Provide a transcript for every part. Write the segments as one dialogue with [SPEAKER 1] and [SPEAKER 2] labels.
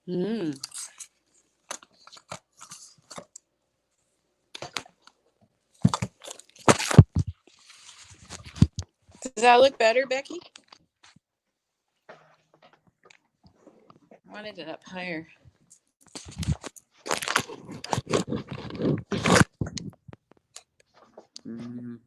[SPEAKER 1] Mm. Does that look better, Becky? I wanted it up higher. Mm.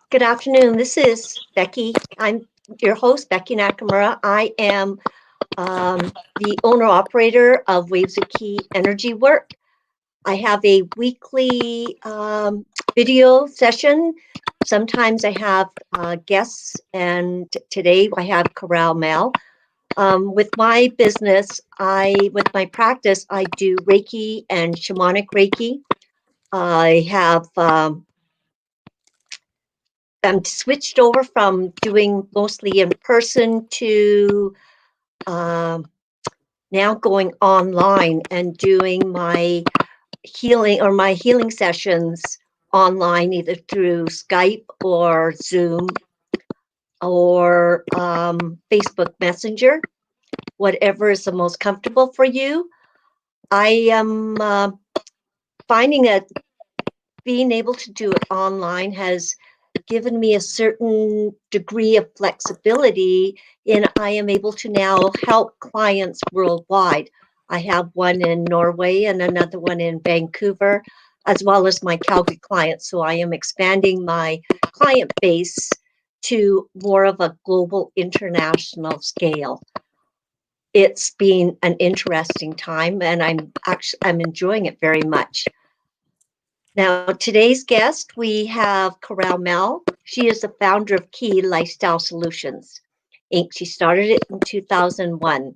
[SPEAKER 2] Good afternoon. This is Becky. I'm your host, Becky Nakamura. I am the owner-operator of Waves of Key Energy Work. I have a weekly video session. Sometimes I have guests, and today I have Carell Mehl. With my business, with my practice, I do Reiki and shamanic Reiki. I have I'm switched over from doing mostly in person to now going online and doing my healing sessions online, either through Skype or Zoom or Facebook Messenger, whatever is the most comfortable for you. I am finding that being able to do it online has given me a certain degree of flexibility, and I am able to now help clients worldwide. I have one in Norway and another one in Vancouver, as well as my Calgary clients. So I am expanding my client base to more of a global international scale. It's been an interesting time, and I'm enjoying it very much. Now, today's guest, we have Carell Mehl. She is the founder of Key Lifestyle Solutions, Inc. She started it in 2001.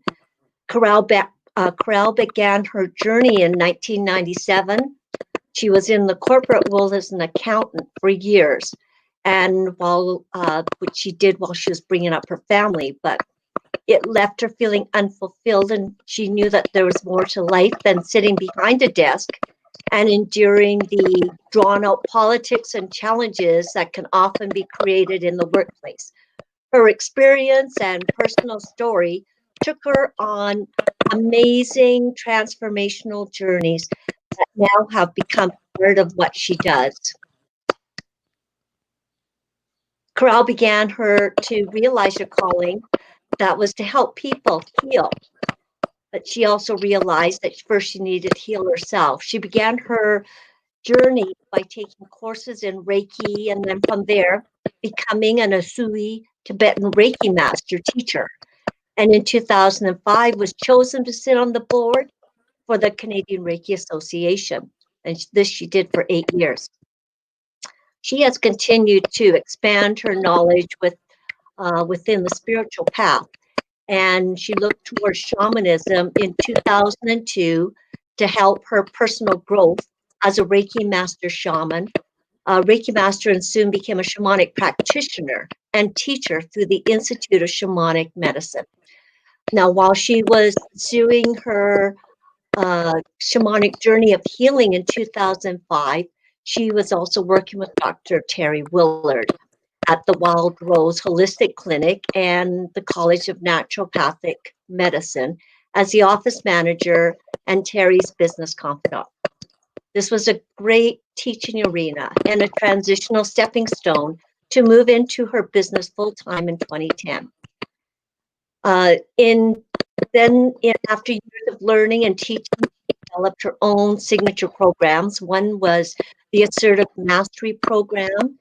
[SPEAKER 2] Carell began her journey in 1997. She was in the corporate world as an accountant for years, and which she did while she was bringing up her family, but it left her feeling unfulfilled, and she knew that there was more to life than sitting behind a desk and enduring the drawn out politics and challenges that can often be created in the workplace. Her experience and personal story took her on amazing transformational journeys that now have become part of what she does. Carell began to realize her calling that was to help people heal. But she also realized that first she needed to heal herself. She began her journey by taking courses in Reiki, and then from there becoming an Usui Tibetan Reiki master teacher. And in 2005 was chosen to sit on the board for the Canadian Reiki Association. And this she did for 8 years. She has continued to expand her knowledge within the spiritual path. And she looked towards shamanism in 2002 to help her personal growth as a Reiki master shaman, Reiki master, and soon became a shamanic practitioner and teacher through the Institute of Shamanic Medicine. Now, while she was pursuing her shamanic journey of healing in 2005, she was also working with Dr. Terry Willard at the Wild Rose Holistic Clinic and the College of Naturopathic Medicine as the office manager and Terry's business confidant. This was a great teaching arena and a transitional stepping stone to move into her business full-time in 2010. After years of learning and teaching, she developed her own signature programs. One was the Assertive Mastery Program.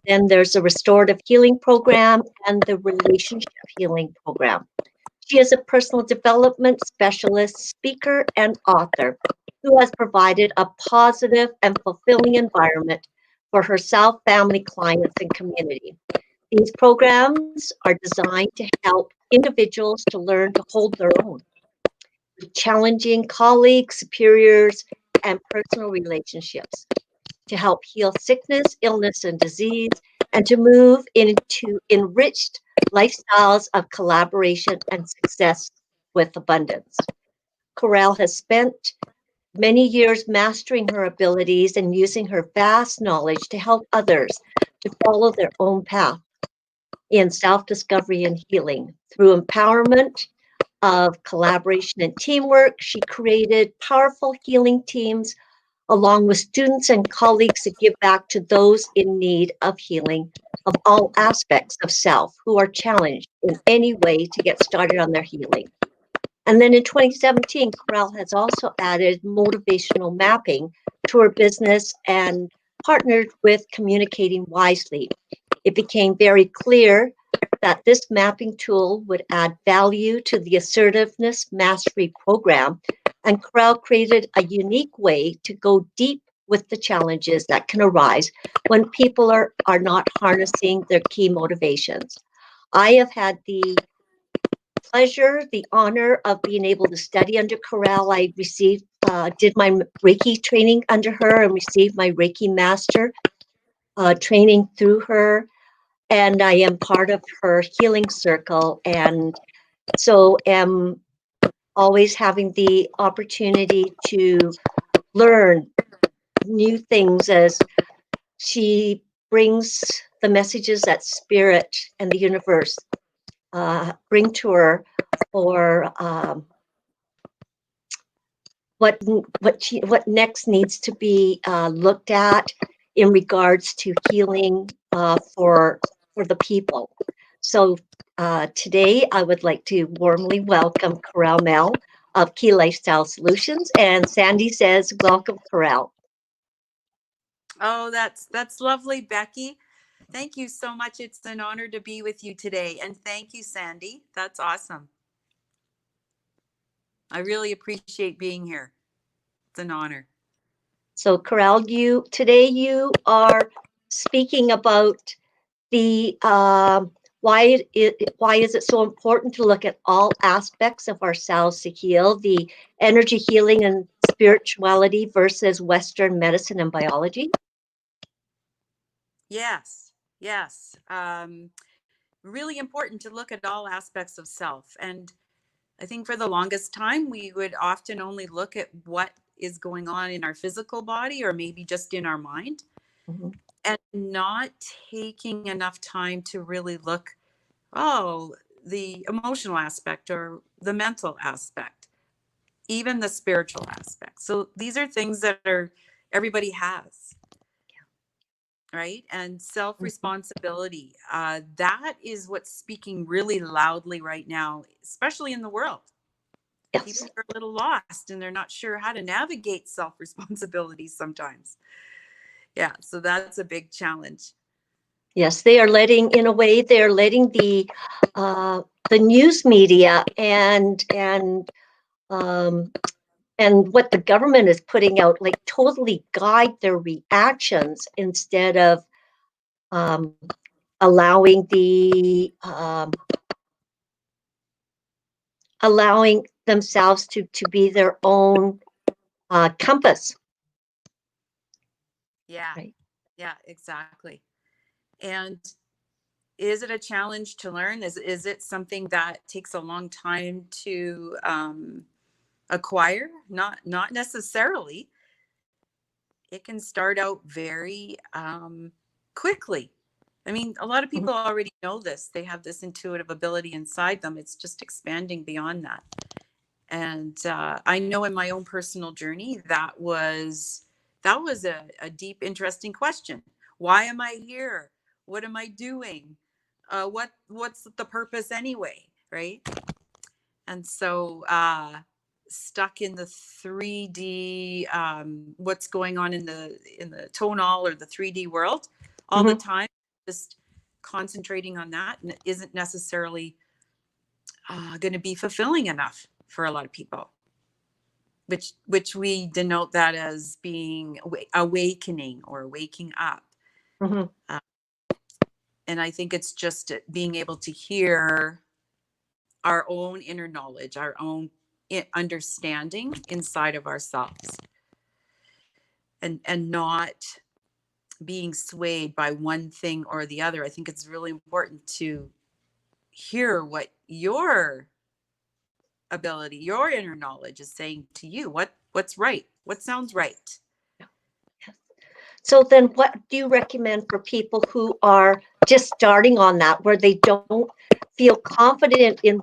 [SPEAKER 2] Then there's a Restorative Healing Program and the Relationship Healing Program. She is a personal development specialist, speaker, and author who has provided a positive and fulfilling environment for herself, family, clients, and community. These programs are designed to help individuals to learn to hold their own, challenging colleagues, superiors, and personal relationships to help heal sickness, illness, and disease, and to move into enriched lifestyles of collaboration and success with abundance. Carell has spent many years mastering her abilities and using her vast knowledge to help others to follow their own path in self discovery and healing. Through empowerment of collaboration and teamwork, she created powerful healing teams along with students and colleagues to give back to those in need of healing of all aspects of self who are challenged in any way to get started on their healing. And then in 2017, Carell has also added motivational mapping to her business and partnered with Communicating Wisely. It became very clear that this mapping tool would add value to the Assertiveness Mastery program, and Carell created a unique way to go deep with the challenges that can arise when people are not harnessing their key motivations. I have had the pleasure, the honor of being able to study under Carell. I did my Reiki training under her and received my Reiki master training through her. And I am part of her healing circle. And so am always having the opportunity to learn new things as she brings the messages that spirit and the universe bring to her, or what next needs to be looked at in regards to healing for the people. So today I would like to warmly welcome Carell Mehl of Key Lifestyle Solutions, and Sandy says, "Welcome, Carell."
[SPEAKER 1] Oh, that's lovely, Becky. Thank you so much. It's an honor to be with you today. And thank you, Sandy. That's awesome. I really appreciate being here. It's an honor.
[SPEAKER 2] So, Carell, today you are speaking about the why is it so important to look at all aspects of ourselves to heal, the energy healing and spirituality versus Western medicine and biology?
[SPEAKER 1] Yes, yes. Really important to look at all aspects of self. And I think for the longest time, we would often only look at what is going on in our physical body or maybe just in our mind,
[SPEAKER 2] Mm-hmm.
[SPEAKER 1] and not taking enough time to really look, oh, the emotional aspect or the mental aspect, even the spiritual aspect. So these are things that are everybody has, right? And self responsibility. That is what's speaking really loudly right now, especially in the world.
[SPEAKER 2] Yes.
[SPEAKER 1] People are a little lost and they're not sure how to navigate self responsibility sometimes. Yeah, so that's a big challenge.
[SPEAKER 2] Yes, they are letting, in a way, they're letting the news media um, and what the government is putting out, like, totally guide their reactions instead of um, allowing allowing themselves to be their own compass.
[SPEAKER 1] Yeah,
[SPEAKER 2] Right.
[SPEAKER 1] yeah, exactly. And is it a challenge to learn? Is it something that takes a long time to acquire? Not necessarily. It can start out very quickly. I mean, a lot of
[SPEAKER 2] Mhm.
[SPEAKER 1] people already know this. They have this intuitive ability inside them. It's just expanding beyond that. And I know in my own personal journey that was a deep, interesting question. Why am I here? What am I doing? What's the purpose anyway? Right? And so stuck in the 3D, what's going on in the tonal or the 3D world all the
[SPEAKER 2] Mhm.
[SPEAKER 1] time, just concentrating on that, and it isn't necessarily going to be fulfilling enough for a lot of people, which we denote that as being awakening or waking up.
[SPEAKER 2] Mhm.
[SPEAKER 1] uh, and I think it's just being able to hear our own inner knowledge, our own understanding inside of ourselves, and not being swayed by one thing or the other. I think it's really important to hear what your ability, your inner knowledge is saying to you. What's right? What sounds right?
[SPEAKER 2] So then what do you recommend for people who are just starting on that, where they don't feel confident in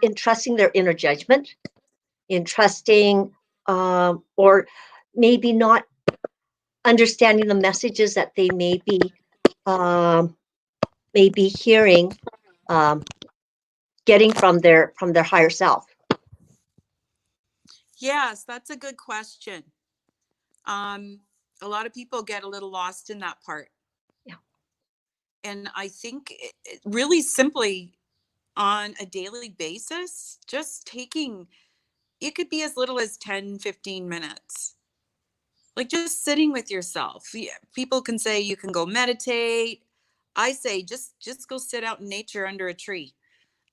[SPEAKER 2] in trusting their inner judgment, in trusting, or maybe not understanding the messages that they may be hearing, getting from their higher self?
[SPEAKER 1] Yes, that's a good question. Um, a lot of people get a little lost in that part.
[SPEAKER 2] Yeah.
[SPEAKER 1] And I think really simply on a daily basis, just taking, it could be as little as 10, 15 minutes. Like just sitting with yourself. Yeah, people can say you can go meditate. I say just go sit out in nature under a tree.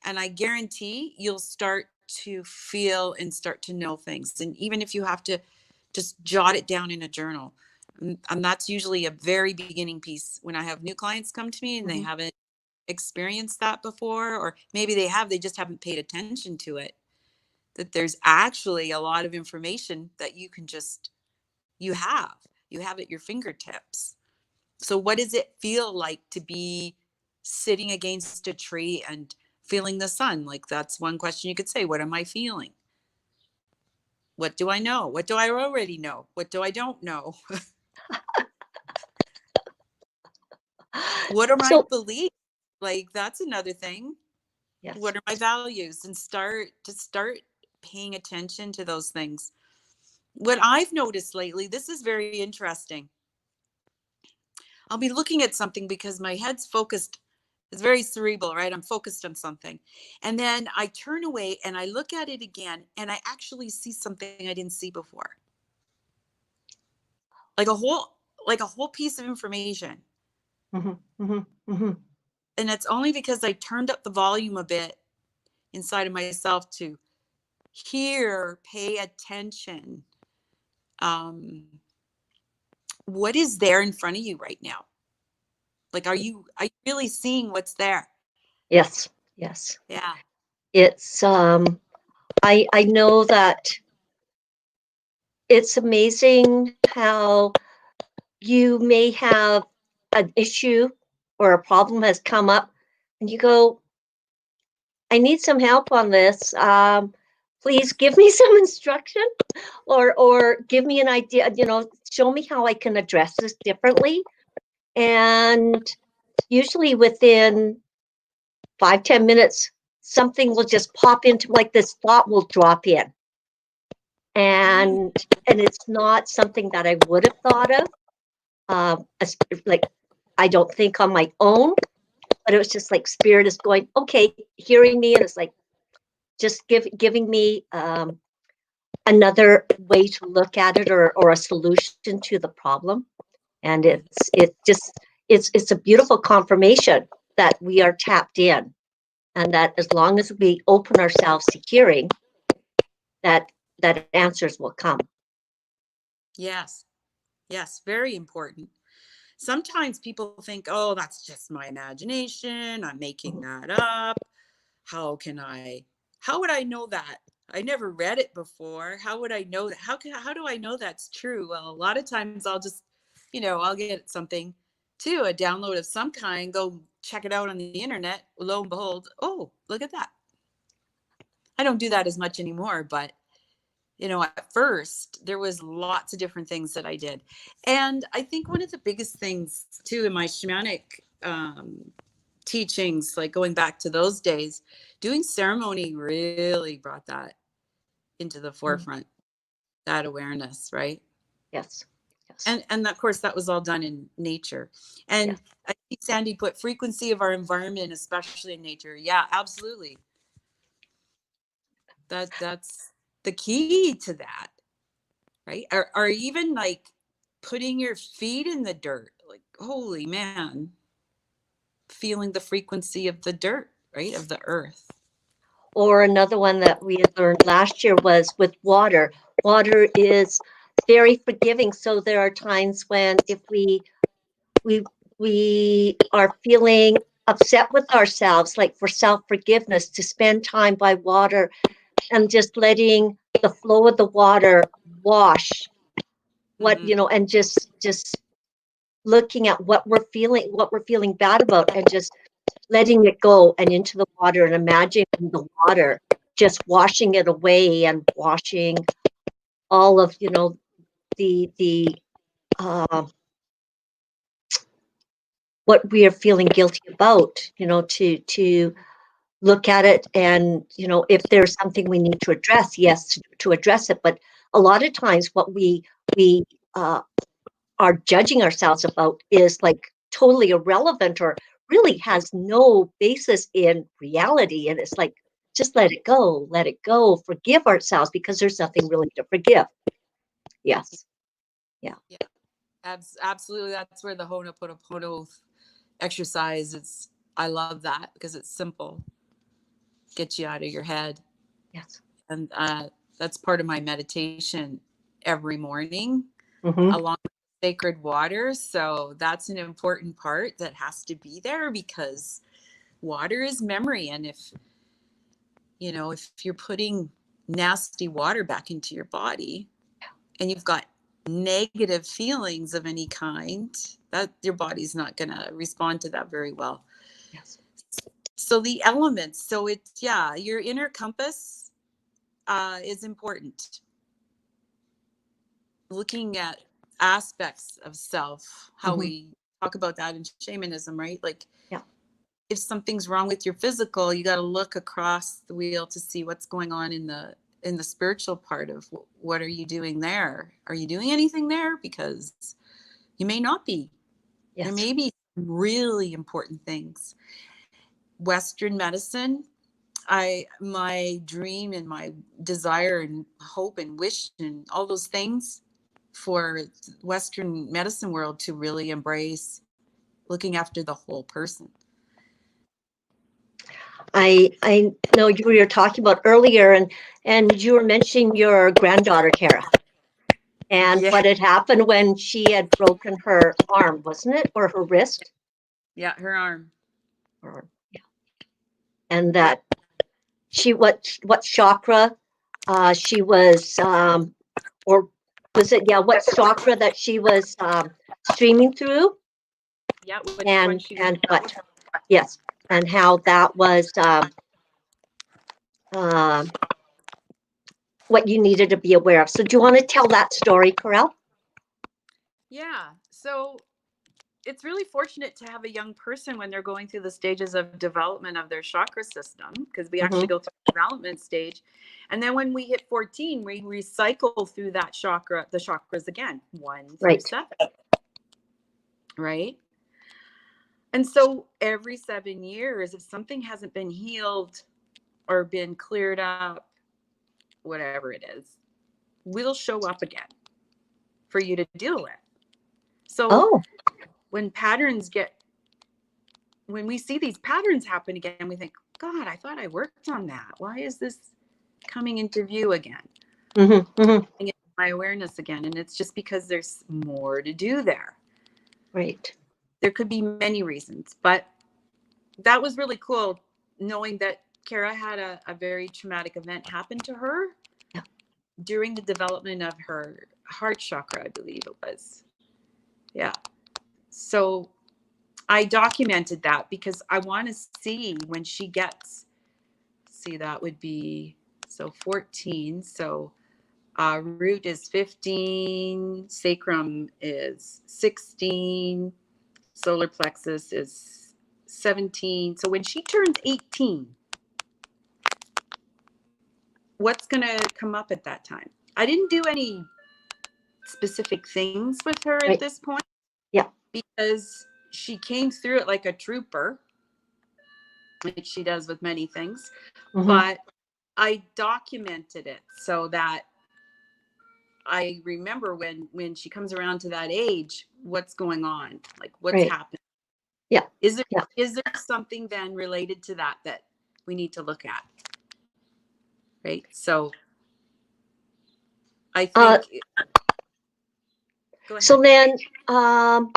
[SPEAKER 1] And I guarantee you'll start to feel and start to know things. And even if you have to just jot it down in a journal. And that's usually a very beginning piece when I have new clients come to me and they
[SPEAKER 2] Mm-hmm.
[SPEAKER 1] haven't experienced that before, or maybe they have, they just haven't paid attention to it. That there's actually a lot of information that you can just, you have at your fingertips. So what does it feel like to be sitting against a tree and feeling the sun? Like that's one question you could say. What am I feeling? What do I know? What do I already know? What do I don't know? What are my
[SPEAKER 2] So
[SPEAKER 1] beliefs? Like that's another thing.
[SPEAKER 2] yes.
[SPEAKER 1] What are my values? And start paying attention to those things. What I've noticed lately, this is very interesting. I'll be looking at something because my head's focused. It's very cerebral, right? I'm focused on something. And then I turn away and I look at it again and I actually see something I didn't see before. Like a whole like a whole piece of information.
[SPEAKER 2] Mm-hmm. Mm-hmm. Mm-hmm.
[SPEAKER 1] And it's only because I turned up the volume a bit inside of myself to hear, pay attention. Um, what is there in front of you right now? Like, are you really seeing what's there?
[SPEAKER 2] Yes. Yes.
[SPEAKER 1] Yeah.
[SPEAKER 2] It's I know that it's amazing how you may have an issue or a problem has come up and you go, I need some help on this. Please give me some instruction, or give me an idea, show me how I can address this differently. And usually within 5-10 minutes, something will just pop into, like this thought will drop in.
[SPEAKER 1] Mm,
[SPEAKER 2] And it's not something that I would have thought of. Like, I don't think on my own, but it was just like spirit is going, okay, hearing me, and it's like just giving me another way to look at it, or a solution to the problem. And it's a beautiful confirmation that we are tapped in, and that as long as we open ourselves to hearing, that answers will come.
[SPEAKER 1] yes. Yes. Very important. Sometimes people think, oh, that's just my imagination. I'm making
[SPEAKER 2] Mhm.
[SPEAKER 1] that up. How can I, how would I know that? I never read it before. How would I know that? How do I know that's true? Well, a lot of times I'll just, I'll get something too, a download of some kind, go check it out on the internet. Lo and behold, oh, look at that. I don't do that as much anymore, but at first there was lots of different things that I did. And I think one of the biggest things too in my shamanic teachings, like going back to those days, doing ceremony really brought that into the
[SPEAKER 2] Mhm.
[SPEAKER 1] forefront, that awareness, right?
[SPEAKER 2] Yes. Yes.
[SPEAKER 1] And of course that was all done in nature.
[SPEAKER 2] Yes.
[SPEAKER 1] And I think Sandy put frequency of our environment, especially in nature. Yeah, absolutely. That's the key to that, right? Or even like putting your feet in the dirt, like holy man, feeling the frequency of the dirt, right? Of the earth.
[SPEAKER 2] Or another one that we had learned last year was with water. Water is very forgiving. So there are times when if we are feeling upset with ourselves, like for self-forgiveness, to spend time by water and just letting the flow of the water wash what,
[SPEAKER 1] Mhm.
[SPEAKER 2] and just looking at what we're feeling bad about, and just letting it go and into the water, and imagining the water just washing it away and washing all of, the uh, what we are feeling guilty about, to look at it, and if there's something we need to address, yes, to address it. But a lot of times what we uh, are judging ourselves about is like totally irrelevant, or really has no basis in reality, and it's like, just let it go, forgive ourselves, because there's nothing really to forgive. Yes. Yeah.
[SPEAKER 1] Yeah, absolutely. That's where the Ho'oponopono exercise is. I love that because it's simple, gets you out of your head.
[SPEAKER 2] Yes.
[SPEAKER 1] And that's part of my meditation every morning,
[SPEAKER 2] Mm-hmm.
[SPEAKER 1] along with sacred water. So that's an important part that has to be there, because water is memory. And if you're putting nasty water back into your body and you've got negative feelings of any kind, that your body's not going to respond to that very well.
[SPEAKER 2] Yes.
[SPEAKER 1] So the elements, so it's, yeah, your inner compass is important. Looking at aspects of self, how
[SPEAKER 2] Mm-hmm.
[SPEAKER 1] we talk about that in shamanism, right? Like,
[SPEAKER 2] Yeah.
[SPEAKER 1] if something's wrong with your physical, you got to look across the wheel to see what's going on in the spiritual part of what are you doing there? Are you doing anything there? Because you may not be. There
[SPEAKER 2] Yes.
[SPEAKER 1] may be really important things. Western medicine, my dream and my desire and hope and wish and all those things for Western medicine world to really embrace looking after the whole person.
[SPEAKER 2] I know you were talking about earlier, and you were mentioning your granddaughter Kara, and
[SPEAKER 1] Yeah.
[SPEAKER 2] what had happened when she had broken her arm, wasn't it, or her wrist?
[SPEAKER 1] Yeah, her arm.
[SPEAKER 2] Or, yeah. And
[SPEAKER 1] Yeah.
[SPEAKER 2] that what chakra she was, or was it, yeah, what chakra that she was streaming through,
[SPEAKER 1] Yeah, which one
[SPEAKER 2] and
[SPEAKER 1] she
[SPEAKER 2] and what, yes, and how that was um, what you needed to be aware of. So do you want to tell that story, Carell?
[SPEAKER 1] Yeah. So it's really fortunate to have a young person when they're going through the stages of development of their chakra system, because we actually
[SPEAKER 2] Mm-hmm.
[SPEAKER 1] go through the development stage. And then when we hit 14, we recycle through the chakras again, 1 through
[SPEAKER 2] Right.
[SPEAKER 1] 7, right? And so every 7 years, if something hasn't been healed or been cleared up, whatever it is, will show up again for you to deal with. So
[SPEAKER 2] Oh.
[SPEAKER 1] when when we see these patterns happen again, we think, God, I thought I worked on that. Why is this coming into view again?
[SPEAKER 2] Mm-hmm. Mm-hmm.
[SPEAKER 1] My awareness again. And it's just because there's more to do there.
[SPEAKER 2] Right.
[SPEAKER 1] There could be many reasons, but that was really cool knowing that Kara had a very traumatic event happen to her
[SPEAKER 2] Yeah.
[SPEAKER 1] during the development of her heart chakra, I believe it was. Yeah. So I documented that because I want to see when she gets, see, that would be, so 14. So root is 15, sacrum is 16, solar plexus is 17. So when she turns 18, what's going to come up at that time? I didn't do any specific things with her at
[SPEAKER 2] Right.
[SPEAKER 1] this point
[SPEAKER 2] Yeah.
[SPEAKER 1] because she came through it like a trooper, like she does with many things.
[SPEAKER 2] Mm-hmm.
[SPEAKER 1] But I documented it so that I remember when she comes around to that age, what's going on, like what's
[SPEAKER 2] Right.
[SPEAKER 1] happening.
[SPEAKER 2] Yeah.
[SPEAKER 1] Is there
[SPEAKER 2] Yeah.
[SPEAKER 1] is there something then related to that we need to look at? right? So I
[SPEAKER 2] Uh,
[SPEAKER 1] think, go
[SPEAKER 2] so
[SPEAKER 1] ahead.
[SPEAKER 2] then,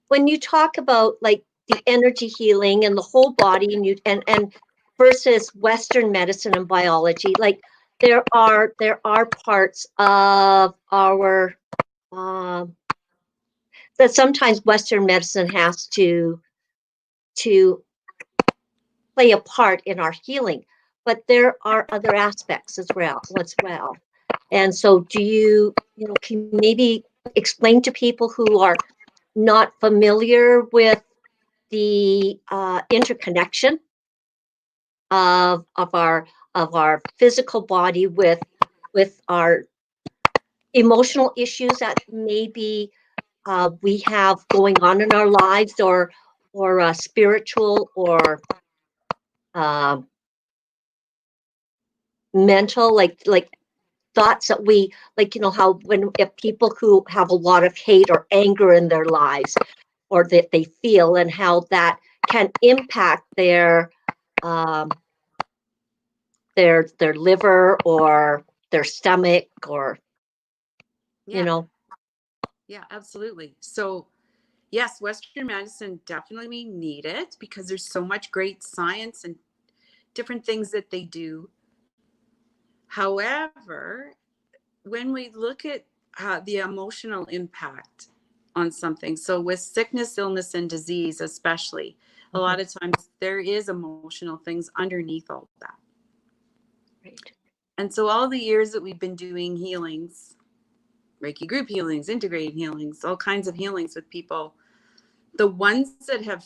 [SPEAKER 2] when you talk about like the energy healing and the whole body, and versus Western medicine and biology, like there are parts of our that sometimes Western medicine has to play a part in our healing, but there are other aspects as well. And so, can you maybe explain to people who are not familiar with the interconnection of our physical body with our emotional issues that maybe we have going on in our lives, or spiritual or uh, mental, like thoughts that we like, how when if people who have a lot of hate or anger in their lives, or that they feel, and how that can impact um, their liver or their stomach, or you
[SPEAKER 1] Yeah,
[SPEAKER 2] know.
[SPEAKER 1] yeah, absolutely. So yes, Western medicine definitely need it because there's so much great science and different things that they do. However, when we look at the emotional impact on something, so with sickness, illness, and disease, especially, a
[SPEAKER 2] Mhm.
[SPEAKER 1] lot of times there is emotional things underneath all that.
[SPEAKER 2] Right.
[SPEAKER 1] And so, all the years that we've been doing healings, Reiki group healings, integrated healings, all kinds of healings with people, the ones that have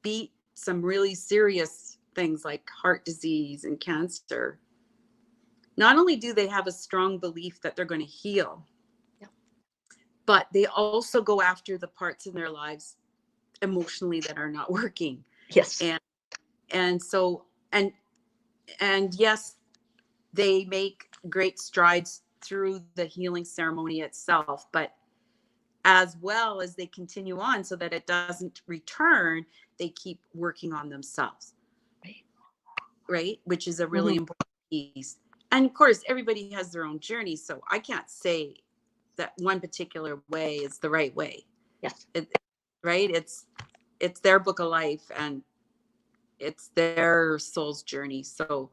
[SPEAKER 1] beat some really serious things like heart disease and cancer, not only do they have a strong belief that they're going to heal,
[SPEAKER 2] Yeah.
[SPEAKER 1] but they also go after the parts in their lives emotionally that are not working.
[SPEAKER 2] Yes.
[SPEAKER 1] And so, and yes, they make great strides through the healing ceremony itself, but as well as they continue on so that it doesn't return, they keep working on themselves,
[SPEAKER 2] Right.
[SPEAKER 1] right? Which is a really
[SPEAKER 2] Mhm.
[SPEAKER 1] important piece. And of course, everybody has their own journey. So I can't say that one particular way is the right way.
[SPEAKER 2] Yes.
[SPEAKER 1] Right? It's their book of life and it's their soul's journey. So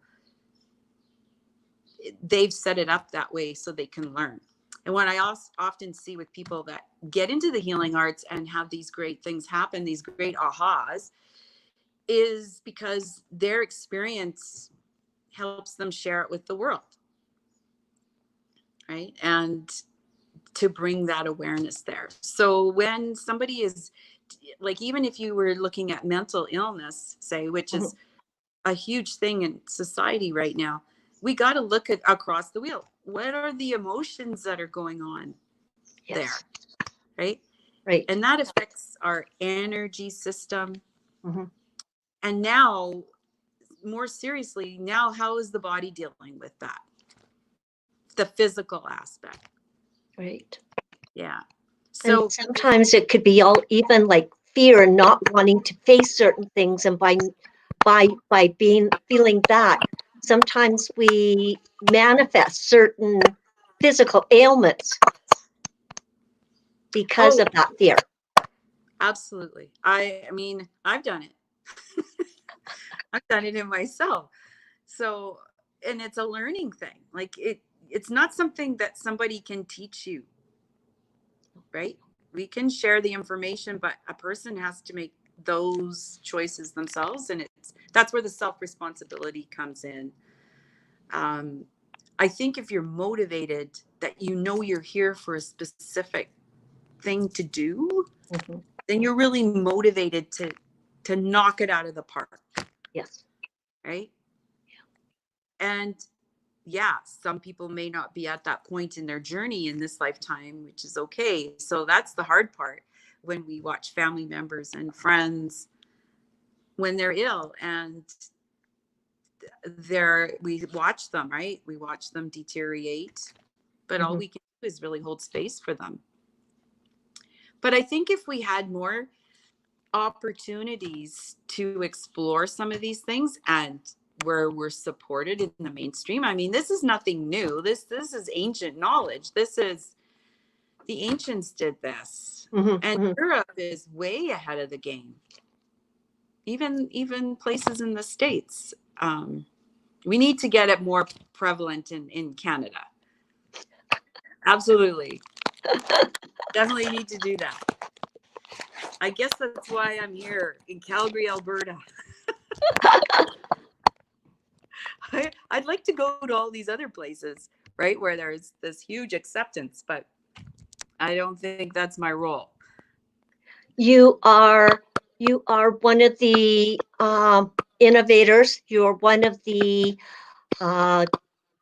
[SPEAKER 1] they've set it up that way so they can learn. And what I also often see with people that get into the healing arts and have these great things happen, these great ahas, is because their experience helps them share it with the world, right? And to bring that awareness there. So when somebody is like, even if you were looking at mental illness, say, which
[SPEAKER 2] Mhm.
[SPEAKER 1] is a huge thing in society right now, we got to look at across the wheel. What are the emotions that are going on there,
[SPEAKER 2] Yes.
[SPEAKER 1] right?
[SPEAKER 2] Right.
[SPEAKER 1] And that affects our energy system.
[SPEAKER 2] Mhm.
[SPEAKER 1] And now, more seriously, now how is the body dealing with that? The physical aspect.
[SPEAKER 2] Right.
[SPEAKER 1] Yeah.
[SPEAKER 2] And
[SPEAKER 1] So,
[SPEAKER 2] sometimes it could be all even like fear and not wanting to face certain things, and by being feeling that, sometimes we manifest certain physical ailments because
[SPEAKER 1] oh,
[SPEAKER 2] of that fear.
[SPEAKER 1] absolutely. I mean, I've done it. I've done it in myself. So, and it's a learning thing. Like it's not something that somebody can teach you, right? We can share the information, but a person has to make those choices themselves, and that's where the self responsibility comes in. Um, I think if you're motivated, that you know you're here for a specific thing to do,
[SPEAKER 2] Mhm.
[SPEAKER 1] then you're really motivated to knock it out of the park,
[SPEAKER 2] Yes.
[SPEAKER 1] right? And yeah, some people may not be at that point in their journey in this lifetime, which is okay. So that's the hard part when we watch family members and friends when they're ill, and we watch them, right? We watch them deteriorate, but all
[SPEAKER 2] Mhm.
[SPEAKER 1] we can do is really hold space for them. But I think if we had more opportunities to explore some of these things, and where we're supported in the mainstream. I mean, this is nothing new. This is ancient knowledge. This is the ancients did this, and Europe is way ahead of the game. Even places in the States. We need to get it more prevalent in Canada. Absolutely. Definitely need to do that. I guess that's why I'm here in Calgary, Alberta. I'd like to go to all these other places, right, where there's this huge acceptance, but I don't think that's my role.
[SPEAKER 2] You are one of the innovators. You're one of the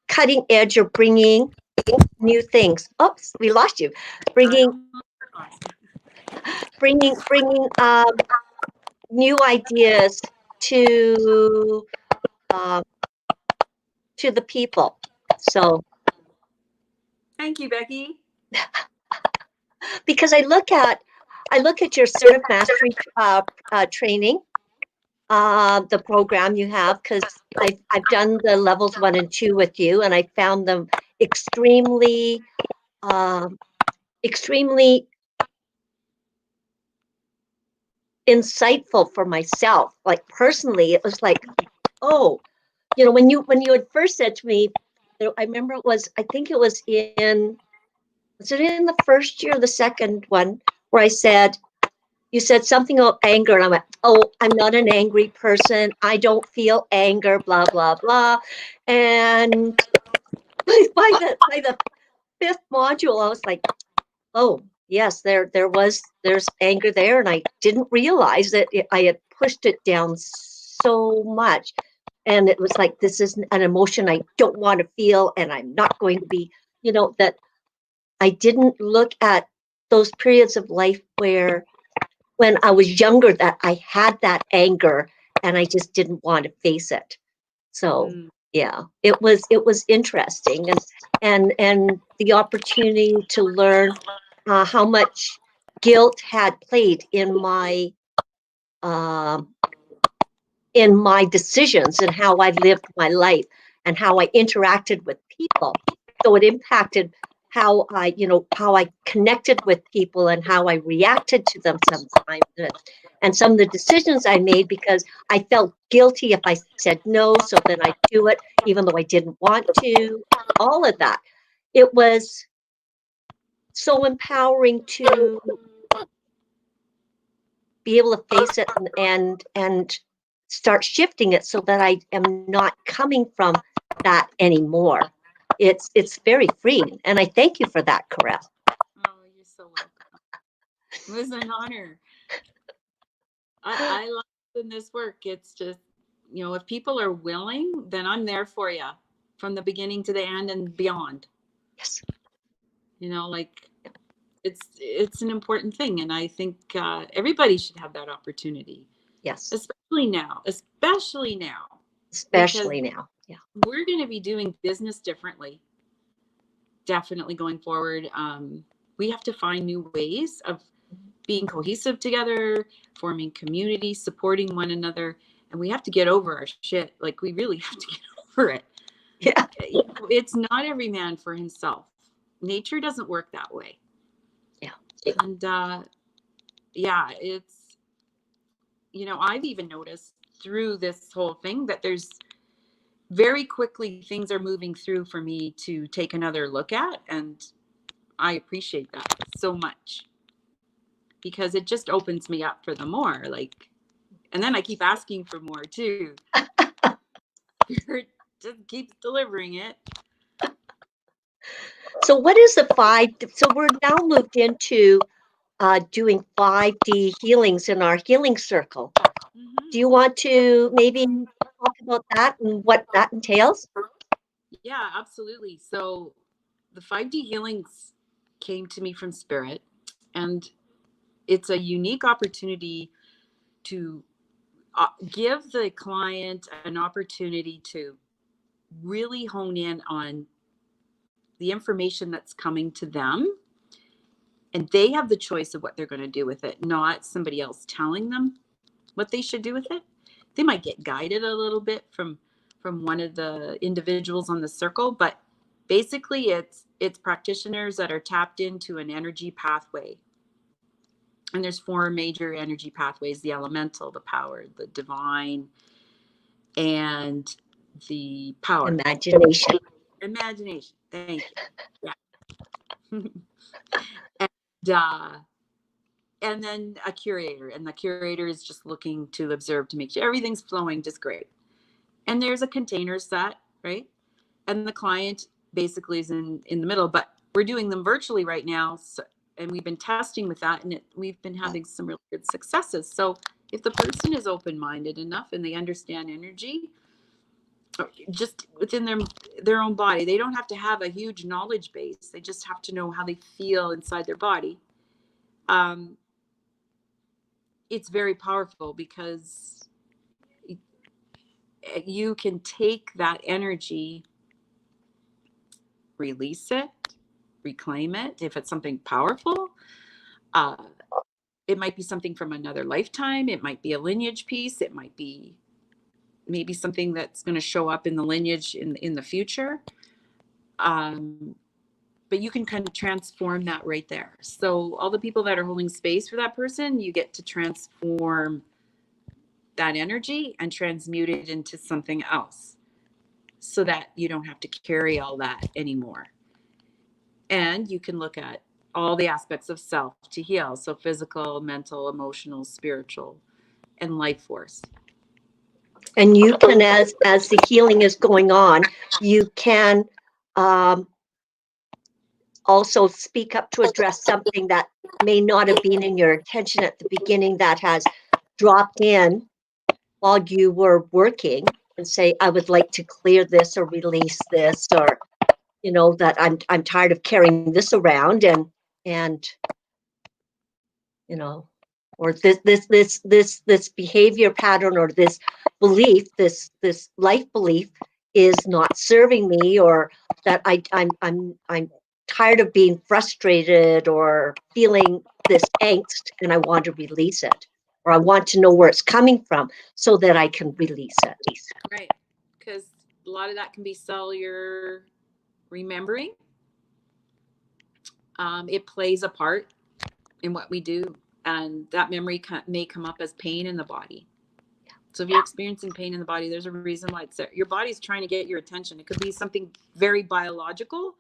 [SPEAKER 2] cutting edge. You're bringing new things. Oops, we lost you. Bringing new ideas to the people. So
[SPEAKER 1] thank you, Becky.
[SPEAKER 2] Because I look at your Assertive Mastery training, the program you have, because I've done the levels 1 and 2 with you, and I found them extremely insightful for myself. Like personally, it was like, oh, when you had first said to me, I remember I think it was in the first year or the second one, where you said something about anger, and I went, oh, I'm not an angry person. I don't feel anger, blah, blah, blah. And by the fifth module, I was like, oh, yes, there's anger there. And I didn't realize that I had pushed it down so much. And it was like, this is an emotion I don't want to feel. And I'm not going to be, that I didn't look at those periods of life when I was younger, that I had that anger and I just didn't want to face it. So yeah, it was interesting, and the opportunity to learn how much guilt had played in my decisions and how I lived my life and how I interacted with people. So it impacted how I connected with people and how I reacted to them sometimes, and some of the decisions I made, because I felt guilty if I said no, so then I do it even though I didn't want to. All of that. It was so empowering to be able to face it and start shifting it so that I am not coming from that anymore. It's very freeing, and I thank you for that, Carell.
[SPEAKER 1] Oh, you're so welcome. It was an honor. I love doing this work. It's just, if people are willing, then I'm there for you from the beginning to the end and beyond.
[SPEAKER 2] Yes.
[SPEAKER 1] It's an important thing, and I think everybody should have that opportunity.
[SPEAKER 2] Yes.
[SPEAKER 1] Especially now.
[SPEAKER 2] Yeah.
[SPEAKER 1] We're going to be doing business differently. Definitely going forward. We have to find new ways of being cohesive together, forming community, supporting one another, and we have to get over our shit. Like, we really have to get over it.
[SPEAKER 2] Yeah.
[SPEAKER 1] It's not every man for himself. Nature doesn't work that way.
[SPEAKER 2] Yeah.
[SPEAKER 1] And it's, I've even noticed through this whole thing that there's very quickly things are moving through for me to take another look at, and I appreciate that so much, because it just opens me up for the more, and then I keep asking for more too. Spirit just keeps delivering it.
[SPEAKER 2] So what is the 5? So we're now moved into doing 5D healings in our healing circle. Mm-hmm. Do you want to maybe talk about that and what that entails?
[SPEAKER 1] Yeah, absolutely. So the 5D healings came to me from Spirit, and it's a unique opportunity to give the client an opportunity to really hone in on the information that's coming to them, and they have the choice of what they're going to do with it, not somebody else telling them what they should do with it. They might get guided a little bit from from one of the individuals on the circle, but basically it's practitioners that are tapped into an energy pathway. And there's 4 major energy pathways: the elemental, the power, the divine, and the power.
[SPEAKER 2] Imagination.
[SPEAKER 1] Imagination. Thank you. Yeah. and and then a curator, and the curator is just looking to observe to make sure everything's flowing just great. And there's a container set, right? And the client basically is in the middle, but we're doing them virtually right now. So, and we've been testing with that, and we've been having some really good successes. So if the person is open-minded enough and they understand energy just within their own body, they don't have to have a huge knowledge base. They just have to know how they feel inside their body. It's very powerful because you can take that energy, release it, reclaim it. If it's something powerful, it might be something from another lifetime. It might be a lineage piece. It might be maybe something that's going to show up in the lineage in the future. But you can kind of transform that right there. So all the people that are holding space for that person, you get to transform that energy and transmute it into something else so that you don't have to carry all that anymore. And you can look at all the aspects of self to heal. So physical, mental, emotional, spiritual, and life force.
[SPEAKER 2] And you can, as the healing is going on, you can also speak up to address something that may not have been in your attention at the beginning that has dropped in while you were working, and say, I would like to clear this or release this, or, you know, that I'm tired of carrying this around, and you know, or this behavior pattern, or this belief, this life belief is not serving me, or that I'm tired of being frustrated or feeling this angst, and I want to release it, or I want to know where it's coming from so that I can release it.
[SPEAKER 1] Right. Because a lot of that can be cellular remembering. It plays a part in what we do, and that memory may come up as pain in the body. So if you're experiencing pain in the body, there's a reason why it's there. Your body's trying to get your attention. It could be something very biological,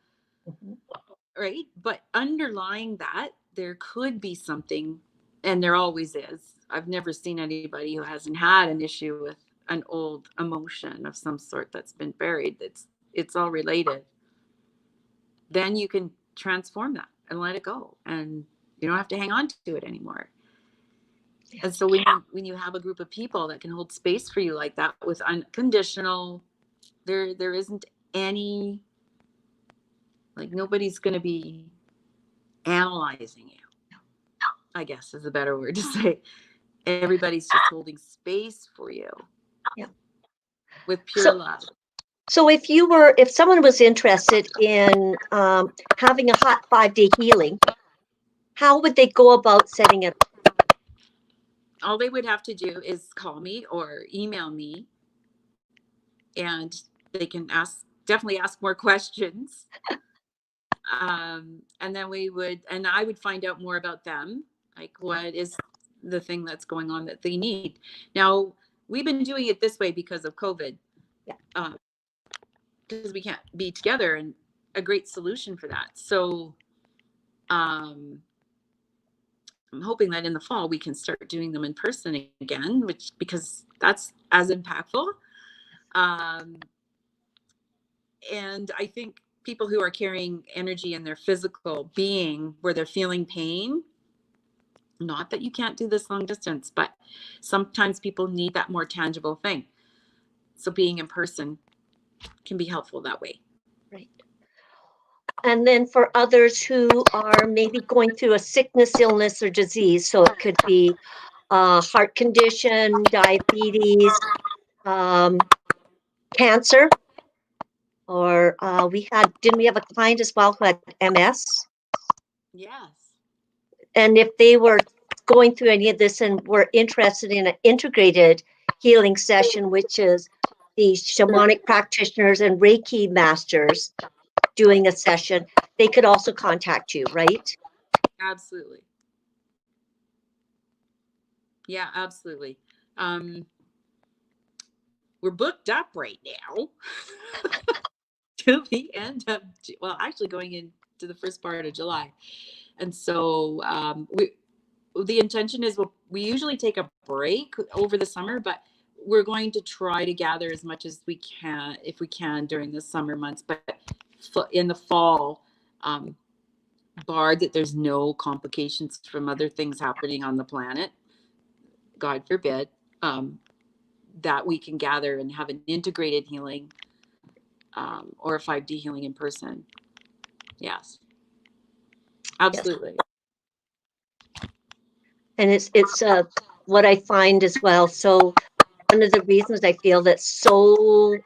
[SPEAKER 1] right? But underlying that, there could be something, and there always is. I've never seen anybody who hasn't had an issue with an old emotion of some sort that's been buried. It's all related. Then you can transform that and let it go, and you don't have to hang on to it anymore. And so when you have a group of people that can hold space for you like that with unconditional, there isn't any, like, nobody's going to be analyzing you, I guess is a better word to say. Everybody's just holding space for you.
[SPEAKER 2] Yeah.
[SPEAKER 1] With pure love.
[SPEAKER 2] So if someone was interested in having a hot 5-day healing, how would they go about setting it?
[SPEAKER 1] All they would have to do is call me or email me, and they can definitely ask more questions. And then I would find out more about them, like what is the thing that's going on that they need. Now, we've been doing it this way because of COVID. Yeah. Because we can't be together, and a great solution for that. So I'm hoping that in the fall we can start doing them in person again, because that's as impactful. And I think people who are carrying energy in their physical being where they're feeling pain, not that you can't do this long distance, but sometimes people need that more tangible thing. So being in person can be helpful that way.
[SPEAKER 2] Right. And then for others who are maybe going through a sickness, illness, or disease, so it could be a heart condition, diabetes, cancer, or didn't we have a client as well who had MS?
[SPEAKER 1] Yes.
[SPEAKER 2] And if they were going through any of this and were interested in an integrated healing session, which is the shamanic practitioners and Reiki masters doing a session, they could also contact you, right?
[SPEAKER 1] Absolutely. Yeah, absolutely. We're booked up right now to the end of, well, actually going into the first part of July. And so the intention is we usually take a break over the summer, but we're going to try to gather as much as we can, if we can, during the summer months. But in the fall, barred that there's no complications from other things happening on the planet, God forbid, that we can gather and have an integrated healing or a 5D healing in person. Yes, absolutely.
[SPEAKER 2] Yes. And it's what I find as well. So one of the reasons I feel that so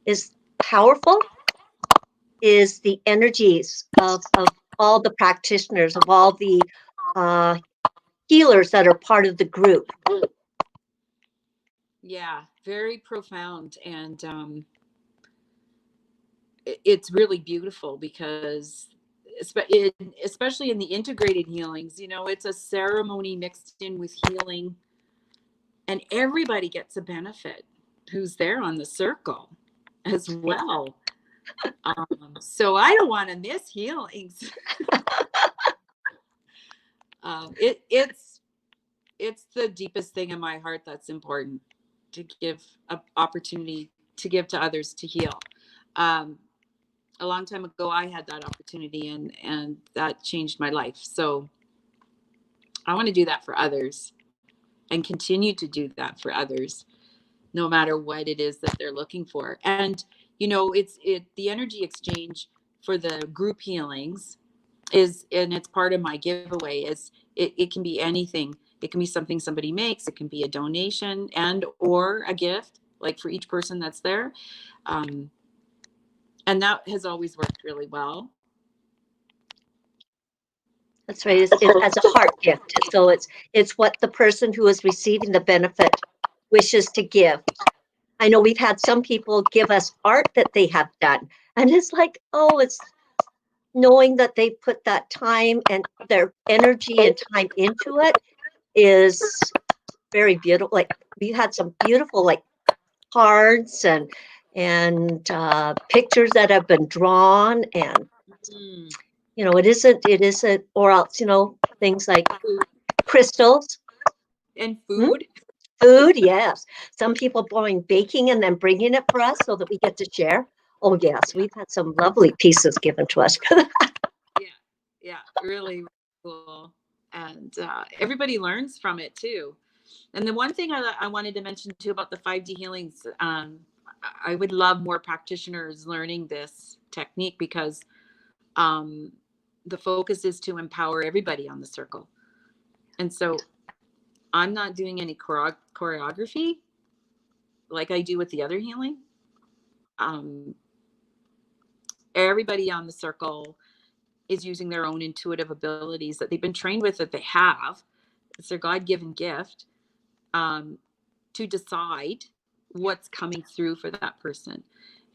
[SPEAKER 2] is powerful is the energies of all the practitioners, of all the healers that are part of the group.
[SPEAKER 1] Yeah, very profound. And it's really beautiful because especially in the integrated healings, it's a ceremony mixed in with healing, and everybody gets a benefit who's there on the circle as well. So I don't want to miss healings. It's the deepest thing in my heart that's important, to give an opportunity to give to others to heal. A long time ago, I had that opportunity, and that changed my life. So I want to do that for others and continue to do that for others, no matter what it is that they're looking for. And it's the energy exchange for the group healings and it's part of my giveaway, is it can be anything. It can be something somebody makes, it can be a donation and or a gift, like for each person that's there. And that has always worked really well.
[SPEAKER 2] That's right. It's as a heart gift. So it's what the person who is receiving the benefit wishes to give. I know we've had some people give us art that they have done, and it's like, oh, it's knowing that they put that time and their energy and time into it is very beautiful. Like we had some beautiful like cards and pictures that have been drawn, and it isn't, or else things like crystals
[SPEAKER 1] And food.
[SPEAKER 2] food. Yes, some people going baking and then bringing it for us so that we get to share. Oh yes, we've had some lovely pieces given to us for that.
[SPEAKER 1] Yeah, really cool. And everybody learns from it too. And the one thing I wanted to mention too about the 5D healings, I would love more practitioners learning this technique, because the focus is to empower everybody on the circle. And so I'm not doing any choreography like I do with the other healing. Everybody on the circle is using their own intuitive abilities that they've been trained with, that they have. It's their God-given gift, to decide what's coming through for that person.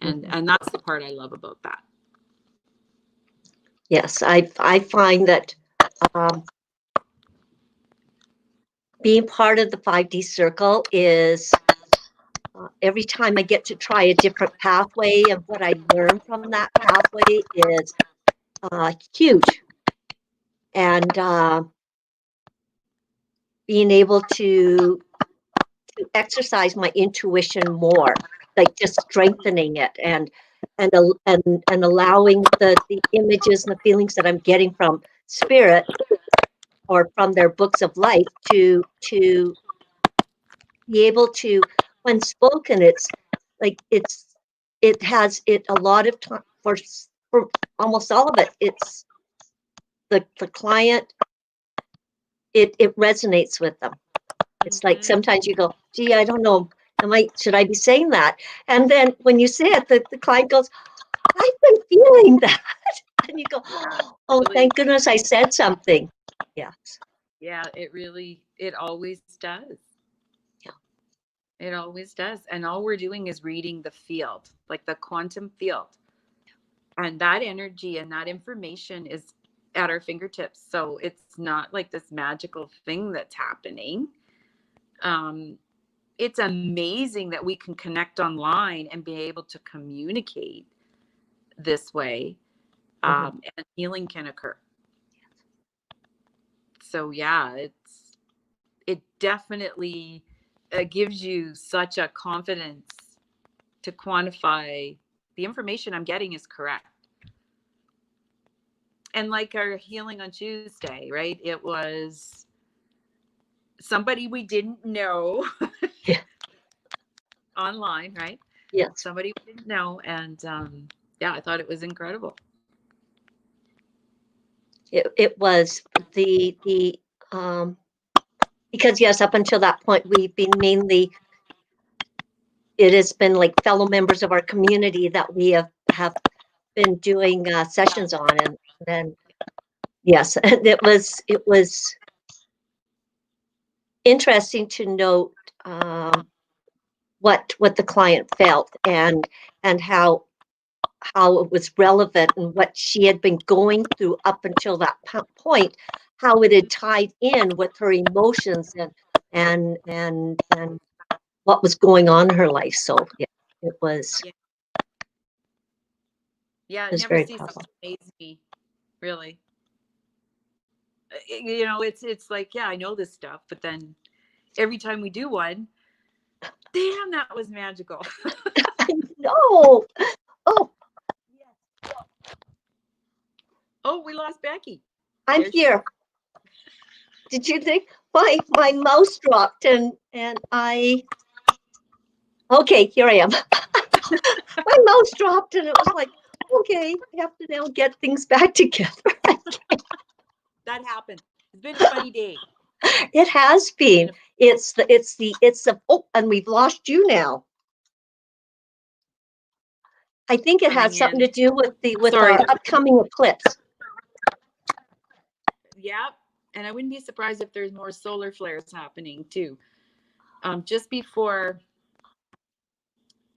[SPEAKER 1] And that's the part I love about that.
[SPEAKER 2] Yes, I find that being part of the 5D circle is every time I get to try a different pathway, and what I learn from that pathway is huge. And being able to exercise my intuition more, like just strengthening it and allowing the images and the feelings that I'm getting from spirit or from their books of life to be able to, when spoken, it's like it has it a lot of time for almost all of it. It's the client. It resonates with them. It's like sometimes you go, gee, I don't know, should I be saying that? And then when you say it, the client goes, I've been feeling that. And you go, oh, thank goodness I said something. Yes.
[SPEAKER 1] Yeah, it always does.
[SPEAKER 2] Yeah.
[SPEAKER 1] It always does. And all we're doing is reading the field, like the quantum field. And that energy and that information is at our fingertips. So it's not like this magical thing that's happening. It's amazing that we can connect online and be able to communicate this way, and healing can occur. So yeah, it definitely gives you such a confidence to quantify the information I'm getting is correct. And like our healing on Tuesday, right? It was somebody we didn't know
[SPEAKER 2] Yeah.
[SPEAKER 1] online, right?
[SPEAKER 2] Yes.
[SPEAKER 1] Somebody we didn't know. And yeah, I thought it was incredible.
[SPEAKER 2] It was because yes, up until that point, we've been mainly, it has been like fellow members of our community that we have been doing sessions on, and then yes, and it was interesting to note what the client felt, and how it was relevant, and what she had been going through up until that point, how it had tied in with her emotions and what was going on in her life. So yeah, it was
[SPEAKER 1] Yeah,
[SPEAKER 2] it
[SPEAKER 1] it
[SPEAKER 2] was
[SPEAKER 1] never
[SPEAKER 2] very
[SPEAKER 1] ceases
[SPEAKER 2] powerful.
[SPEAKER 1] to amaze me, really. You know, it's like, yeah, I know this stuff, but then every time we do one, damn, that was magical.
[SPEAKER 2] I know. Oh,
[SPEAKER 1] Oh, we lost Becky.
[SPEAKER 2] I'm
[SPEAKER 1] There she is.
[SPEAKER 2] here. Did you think my mouse dropped, and I okay, here I am. My mouse dropped, and it was like, okay, I have to now get things back together.
[SPEAKER 1] That happened. It's been a funny day.
[SPEAKER 2] It has been. It's the oh, and we've lost you now. I think it has
[SPEAKER 1] Coming
[SPEAKER 2] something to
[SPEAKER 1] in.
[SPEAKER 2] do with
[SPEAKER 1] Sorry.
[SPEAKER 2] our upcoming eclipse.
[SPEAKER 1] Yeah. And I wouldn't be surprised if there's more solar flares happening too. Just before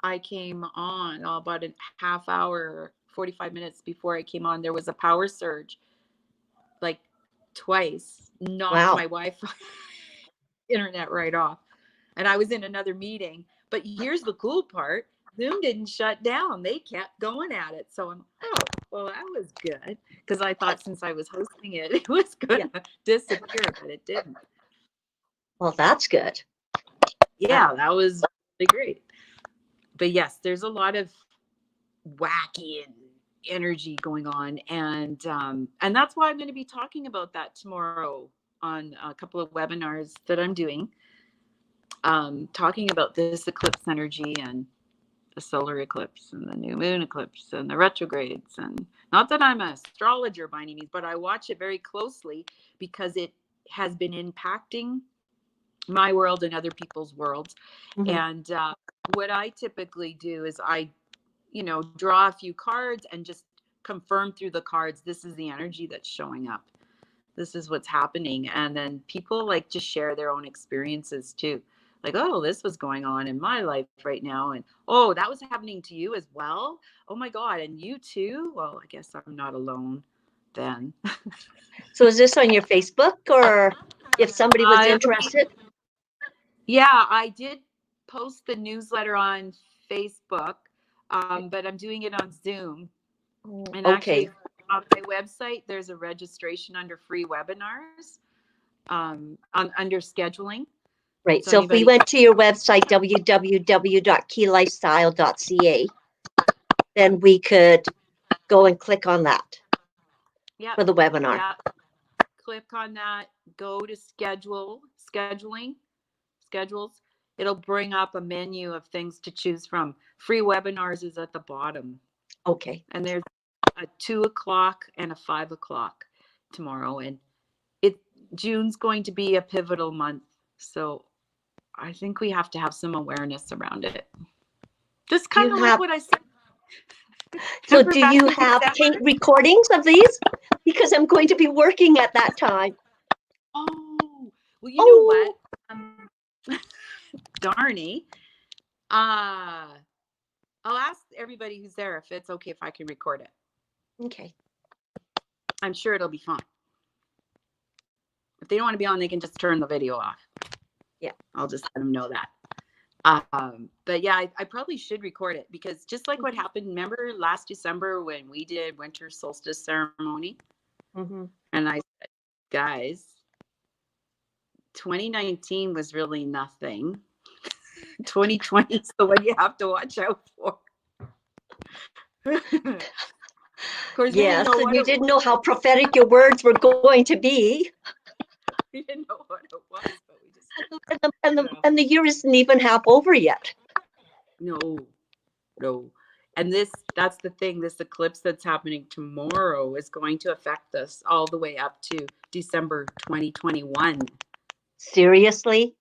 [SPEAKER 1] I came on, about a half hour, 45 minutes before I came on, there was a power surge, like twice, knocked
[SPEAKER 2] Wow.
[SPEAKER 1] my Wi-Fi internet right off. And I was in another meeting. But here's the cool part. Zoom didn't shut down. They kept going at it. So I'm, oh, well, that was good. Because I thought since I was hosting it, it was going to disappear, but it didn't.
[SPEAKER 2] Well, that's good.
[SPEAKER 1] Yeah, that was really great. But yes, there's a lot of wacky energy going on. And that's why I'm going to be talking about that tomorrow on a couple of webinars that I'm doing. Talking about this eclipse energy and the solar eclipse and the new moon eclipse and the retrogrades. And not that I'm an astrologer by any means, but I watch it very closely because it has been impacting my world and other people's worlds.
[SPEAKER 2] Mm-hmm.
[SPEAKER 1] And what I typically do is I, draw a few cards and just confirm through the cards, this is the energy that's showing up. This is what's happening. And then people like just share their own experiences too. Like, oh, this was going on in my life right now. And oh, that was happening to you as well. Oh my God. And you too? Well, I guess I'm not alone then.
[SPEAKER 2] So is this on your Facebook, or if somebody was interested?
[SPEAKER 1] Yeah, I did post the newsletter on Facebook, but I'm doing it on Zoom. And
[SPEAKER 2] Okay.
[SPEAKER 1] actually, on my website, there's a registration under free webinars, under scheduling.
[SPEAKER 2] Right.
[SPEAKER 1] So
[SPEAKER 2] So if we went to your website, www.keylifestyle.ca, then we could go and click on that for the webinar.
[SPEAKER 1] Yeah. Click on that, go to scheduling, schedules. It'll bring up a menu of things to choose from. Free webinars is at the bottom.
[SPEAKER 2] Okay.
[SPEAKER 1] And there's a 2:00 and a 5:00 tomorrow. And June's going to be a pivotal month. So I think we have to have some awareness around it. Just kind of like what I said.
[SPEAKER 2] So do you have tape recordings of these? Because I'm going to be working at that time.
[SPEAKER 1] Oh, well, you know what? Darny. I'll ask everybody who's there if it's okay if I can record it.
[SPEAKER 2] Okay.
[SPEAKER 1] I'm sure it'll be fine. If they don't want to be on, they can just turn the video off.
[SPEAKER 2] Yeah.
[SPEAKER 1] I'll just let them know that. But yeah, I probably should record it, because just like what happened, remember last December when we did winter solstice ceremony?
[SPEAKER 2] Mm-hmm.
[SPEAKER 1] And I said, guys, 2019 was really nothing. 2020 is the one you have to watch out for. Of course,
[SPEAKER 2] Yes, and you didn't know how prophetic your words were going to be.
[SPEAKER 1] We didn't know what it was, but we just
[SPEAKER 2] And the year isn't even half over yet.
[SPEAKER 1] no. And that's the thing, this eclipse that's happening tomorrow is going to affect us all the way up to December 2021.
[SPEAKER 2] Seriously?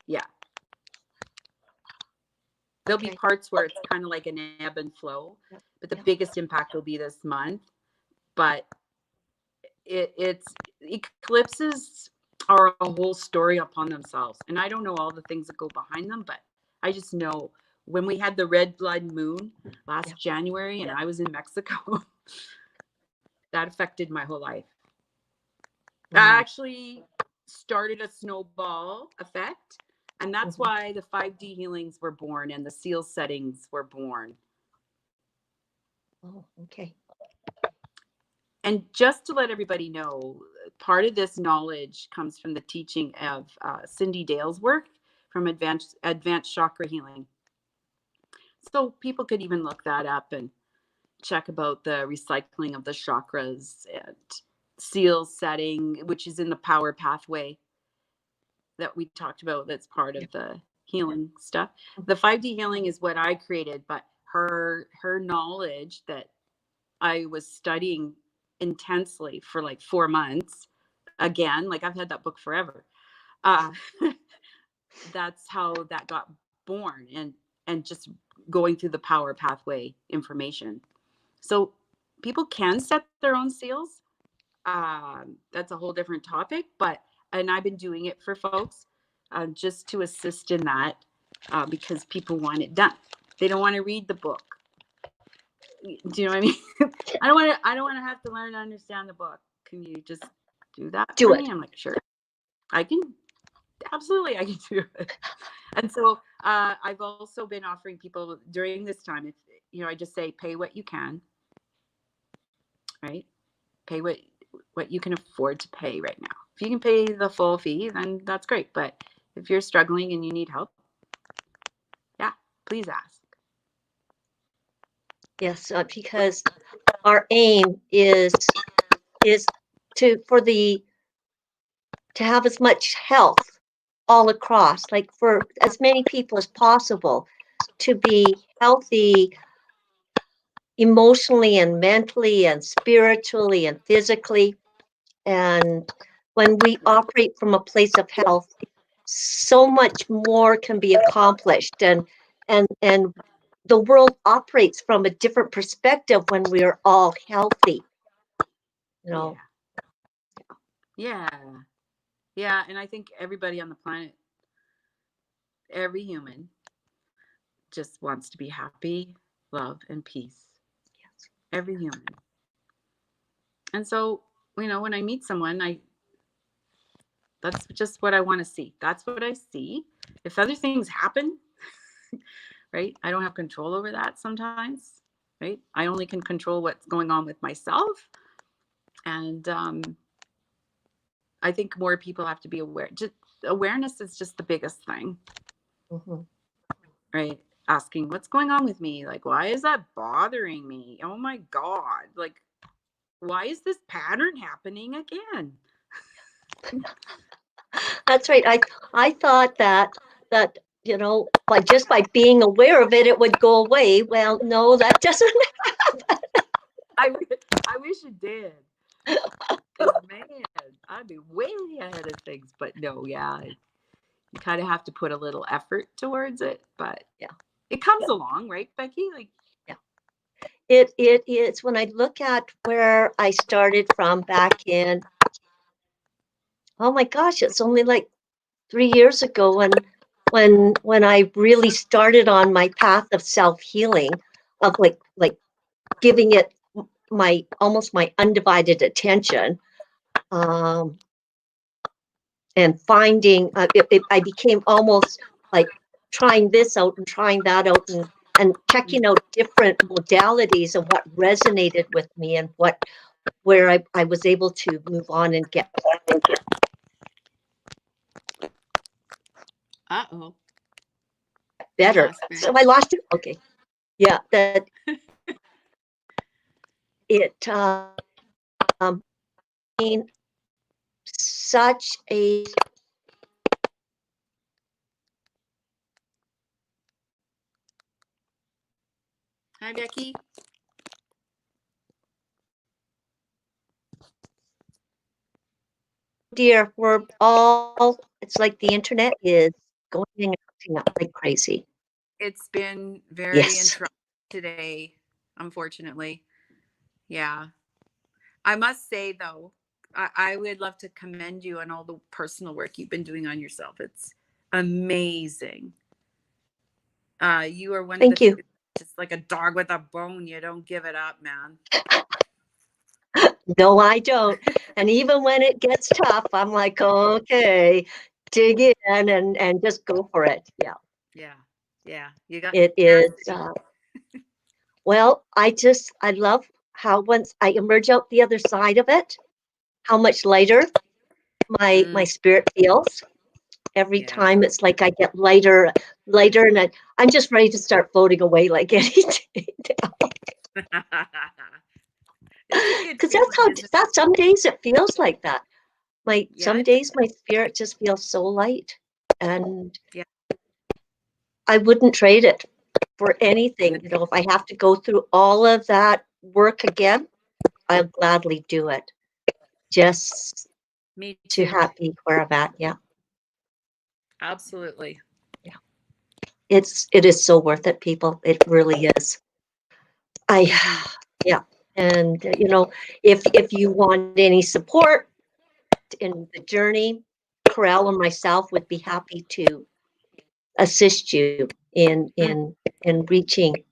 [SPEAKER 1] Yeah. There'll be parts where it's kind of like an ebb and flow, but the biggest impact will be this month. But it's eclipses are a whole story upon themselves. And I don't know all the things that go behind them, but I just know when we had the red blood moon last January and I was in Mexico, that affected my whole life. That actually started a snowball effect. And that's why the 5D healings were born and the seal settings were born.
[SPEAKER 2] Oh, okay.
[SPEAKER 1] And just to let everybody know, part of this knowledge comes from the teaching of Cindy Dale's work from advanced chakra healing. So people could even look that up and check about the recycling of the chakras and seal setting, which is in the power pathway that we talked about. That's part of the healing stuff. The 5D healing is what I created, but her knowledge that I was studying intensely for like 4 months, again, like I've had that book forever. That's how that got born, and just going through the power pathway information. So people can set their own seals. That's a whole different topic, and I've been doing it for folks just to assist in that, because people want it done. They don't want to read the book. Do you know what I mean? I don't want to have to learn to understand the book. Can you just do that for me? I'm like, sure. I can. Absolutely, I can do it. And so I've also been offering people during this time, if I just say, pay what you can, right? Pay what you can afford to pay right now. If you can pay the full fee, then that's great. But if you're struggling and you need help, yeah, please ask.
[SPEAKER 2] Yes, because our aim is to have as much health all across, like for as many people as possible, to be healthy emotionally and mentally and spiritually and physically. And when we operate from a place of health, so much more can be accomplished, and the world operates from a different perspective when we're all healthy.
[SPEAKER 1] Yeah, and I think everybody on the planet, every human, just wants to be happy, love, and peace. Yes. Every human. And so, when I meet someone, that's just what I want to see. That's what I see. If other things happen, right, I don't have control over that sometimes, right? I only can control what's going on with myself. And I think more people have to be aware. Just awareness is just the biggest thing, right? Asking what's going on with me, like, why is that bothering me? Oh my God, like, why is this pattern happening again?
[SPEAKER 2] That's right. I thought that by being aware of it, it would go away. Well, no, that doesn't happen.
[SPEAKER 1] I wish it did. Man, I'd be way ahead of things. But no, yeah, you kind of have to put a little effort towards it. But it comes along, right, Becky? Like,
[SPEAKER 2] it is. When I look at where I started from back in, oh my gosh, it's only like 3 years ago, and when I really started on my path of self-healing, of like giving it my almost my undivided attention, and finding I became almost like trying this out and trying that out and checking out different modalities of what resonated with me and where I was able to move on and get
[SPEAKER 1] Uh-oh. We
[SPEAKER 2] better.
[SPEAKER 1] lost Becky.
[SPEAKER 2] So I lost it. Okay. Yeah, that it been such a
[SPEAKER 1] Hi, Becky.
[SPEAKER 2] dear, we're all, it's like the internet is going and acting up like crazy.
[SPEAKER 1] It's been very
[SPEAKER 2] Yes.
[SPEAKER 1] interrupted today, unfortunately. Yeah. I must say, though, I would love to commend you on all the personal work you've been doing on yourself. It's amazing. You are one of the
[SPEAKER 2] Thank
[SPEAKER 1] few,
[SPEAKER 2] you.
[SPEAKER 1] just like a dog with a bone. You don't give it up, man.
[SPEAKER 2] No, I don't. And even when it gets tough, I'm like, okay, dig in and just go for it. Yeah.
[SPEAKER 1] Yeah. Yeah. You got
[SPEAKER 2] It is,
[SPEAKER 1] tenacity.
[SPEAKER 2] well, I love how once I emerge out the other side of it, how much lighter my
[SPEAKER 1] Mm,
[SPEAKER 2] spirit feels. Every
[SPEAKER 1] yeah.
[SPEAKER 2] time it's like I get lighter, and I'm just ready to start floating away like any day.
[SPEAKER 1] It's a good
[SPEAKER 2] Because
[SPEAKER 1] feeling, isn't it?
[SPEAKER 2] that's some days it feels like that.
[SPEAKER 1] Yeah.
[SPEAKER 2] Some days my spirit just feels so light, and
[SPEAKER 1] Yeah.
[SPEAKER 2] I wouldn't trade it for anything. You know, if I have to go through all of that work again, I'll gladly do it. Just
[SPEAKER 1] Me
[SPEAKER 2] to
[SPEAKER 1] too.
[SPEAKER 2] happy where I'm at. Yeah,
[SPEAKER 1] Absolutely.
[SPEAKER 2] yeah. It is so worth it, people. It really is. I
[SPEAKER 1] Hmm.
[SPEAKER 2] yeah, and you know, if you want any support in the journey, Carell and myself would be happy to assist you
[SPEAKER 1] Mm,
[SPEAKER 2] in reaching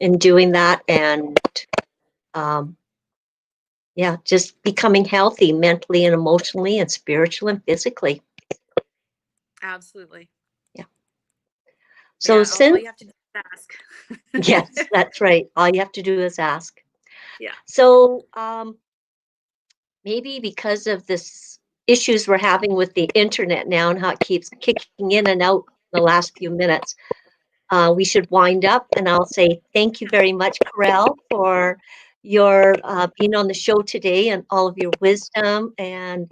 [SPEAKER 2] in doing that and um, yeah, just becoming healthy mentally and emotionally and spiritually and physically.
[SPEAKER 1] absolutely.
[SPEAKER 2] Yeah. So
[SPEAKER 1] Yeah. All
[SPEAKER 2] since
[SPEAKER 1] you have to do is ask.
[SPEAKER 2] yes, that's right. All you have to do is ask.
[SPEAKER 1] Yeah.
[SPEAKER 2] So maybe because of this issues we're having with the internet now and how it keeps kicking in and out the last few minutes, we should wind up. And I'll say thank you very much, Carell, for your being on the show today and all of your wisdom and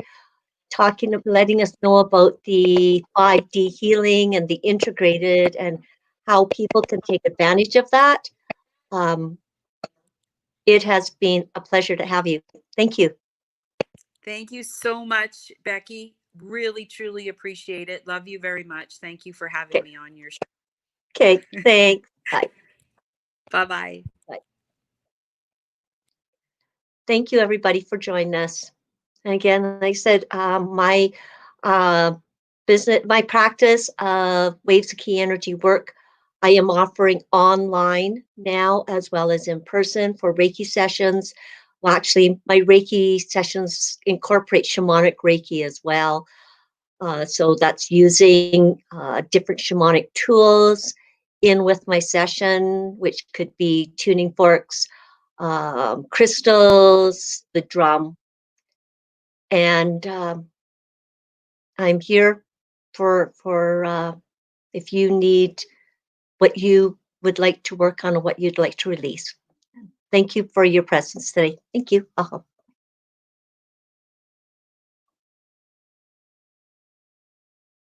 [SPEAKER 2] talking, letting us know about the 5D healing and the integrated and how people can take advantage of that. Um, it has been a pleasure to have you. Thank you.
[SPEAKER 1] Thank you so much, Becky. Really, truly appreciate it. Love you very much. Thank you for having
[SPEAKER 2] Okay.
[SPEAKER 1] me on your
[SPEAKER 2] Okay.
[SPEAKER 1] show.
[SPEAKER 2] Thanks. Bye.
[SPEAKER 1] Bye bye.
[SPEAKER 2] Bye. Thank you, everybody, for joining us. And again, like I said, my uh, my practice of Waves of Key Energy work, I am offering online now as well as in person for Reiki sessions. Well, actually, my Reiki sessions incorporate shamanic Reiki as well. So that's using different shamanic tools in with my session, which could be tuning forks, crystals, the drum, and I'm here for if you need what you would like to work on or what you'd like to release. Thank you for your presence today. Thank you.